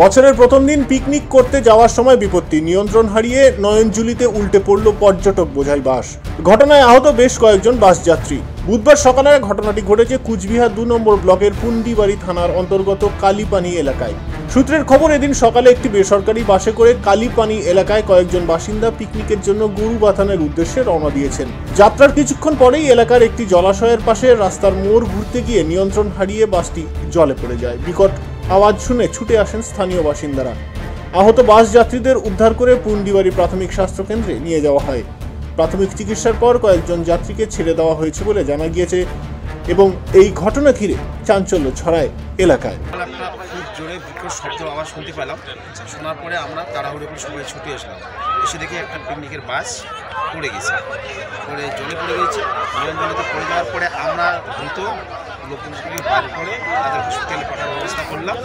বছরের প্রথম দিন পিকনিক করতে যাওয়ার সময় বিপত্তি, নিয়ন্ত্রণ হারিয়ে নয়নজুলিতে উল্টে পড়ল পর্যটক বোঝাই বাস। ঘটনায় আহত বেশ কয়েকজন বাস যাত্রী। বুধবার সকালে ঘটনাটি ঘটেছে কুচবিহার 2 নম্বর ব্লকের পুন্ডিবাড়ি থানার অন্তর্গত কালীপানি এলাকায়। সূত্রের খবর, এদিন সকালে একটি বেসরকারি বাসে করে কালীপানি এলাকায় কয়েকজন বাসিন্দা পিকনিকের জন্য গরু বাথানের উদ্দেশ্যে রওনা দিয়েছেন। যাত্রার কিছুক্ষণ পরেই এলাকার একটি জলাশয়ের পাশে রাস্তার মোড় ঘুরতে গিয়ে নিয়ন্ত্রণ হারিয়ে বাসটি জলে পড়ে যায়। বিকট আওয়াজ শুনে ছুটে আসেন স্থানীয় বাসিন্দারা। আহত বাস যাত্রীদের উদ্ধার করে পুন্ডিবাড়ি প্রাথমিক স্বাস্থ্য কেন্দ্রে নিয়ে যাওয়া হয়। প্রাথমিক চিকিৎসার পর কয়েকজন যাত্রীকে ছেড়ে দেওয়া হয়েছে বলে জানা গিয়েছে এবং এই ঘটনা ঘিরে চাঞ্চল্য ছড়ায় এলাকায়। খুব জোরে বিকট শব্দ আওয়াজ শুনতে পেলাম। শোনার পরে আমরা তাড়াহুড়ো করে সবাই ছুটে আসলাম। এসে দেখি একটা পিকনিকের বাস পড়ে গেছে, জলে পড়ে গেছে। জলেতে পড়ে যাওয়ার পরে আমরা দ্রুত লোকজনকে বার করে তাদের হসপিটালে পাঠানোর ব্যবস্থা করলাম।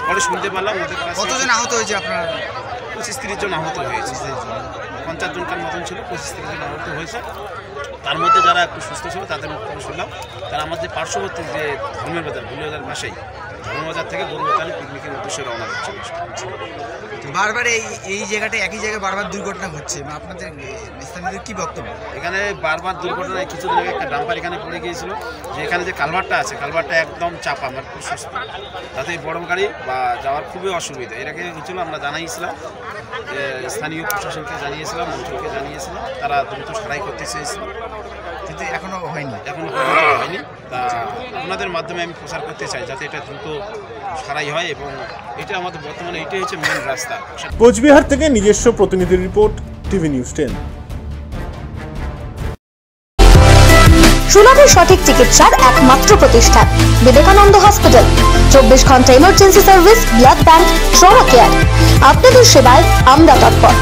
পরে শুনতে পেলাম ওদের কাছে কতজন আহত হয়েছে? আপনার 25-30 জন আহত হয়েছে। 50 জনকার মতন ছিল, 25-30 জন আহত হয়েছে। তার মধ্যে যারা একটু সুস্থ ছিল তাদের মুখ থেকে শুনলাম তারা আমাদের পার্শ্ববর্তী যে ধর্মের বাজার ভুলিয়াজার পাশেই ধর্মবাজার থেকে গরুবাথানে পিকনিকের উদ্দেশ্যে রওনা হচ্ছে। বারবার এই জায়গাটায় একই জায়গায় বারবার দুর্ঘটনা ঘটছে, আপনাদের স্থানীয়দের কি বক্তব্য? এখানে বারবার দুর্ঘটনায় কিছুদিন আগে একটা ডাম্পার এখানে পড়ে গিয়েছিল, যে এখানে যে কালভারটা আছে কালভারটা একদম চাপা, আমার খুব সুস্থ, তাতে বড় গাড়ি বা যাওয়ার খুবই অসুবিধা। এর আগে হয়েছিল, আমরা জানাইছিলাম, স্থানীয় প্রশাসনকে জানিয়েছিলাম, অঞ্চলকে জানিয়েছিলাম, তারা দ্রুত সারাই করতে চেয়েছিল, কিন্তু এখনো হয়নি। তা আপনাদের মাধ্যমে আমি প্রচার করতে চাই যাতে এটা দ্রুত সারাই হয় এবং এটা আমাদের বর্তমানে এটাই হচ্ছে মেন রাস্তা। কোচবিহার থেকে নিজস্ব প্রতিনিধি রিপোর্ট, টিভি নিউজ 10। সুলভে সঠিক চিকিৎসার একমাত্র প্রতিষ্ঠান বিবেকানন্দ হসপিটাল। 24 ঘন্টা emergency service, blood bank, trauma care. আপনাদের সেবায় আমরা তৎপর।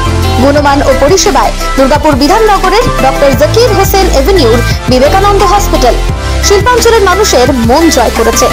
গুণমান ও পরিষেবায় দুর্গাপুর বিধাননগরের ডক্টর জাকির হোসেন এভিনিউর বিবেকানন্দ হসপিটাল শিল্পাঞ্চলের মানুষের মন জয় করেছে।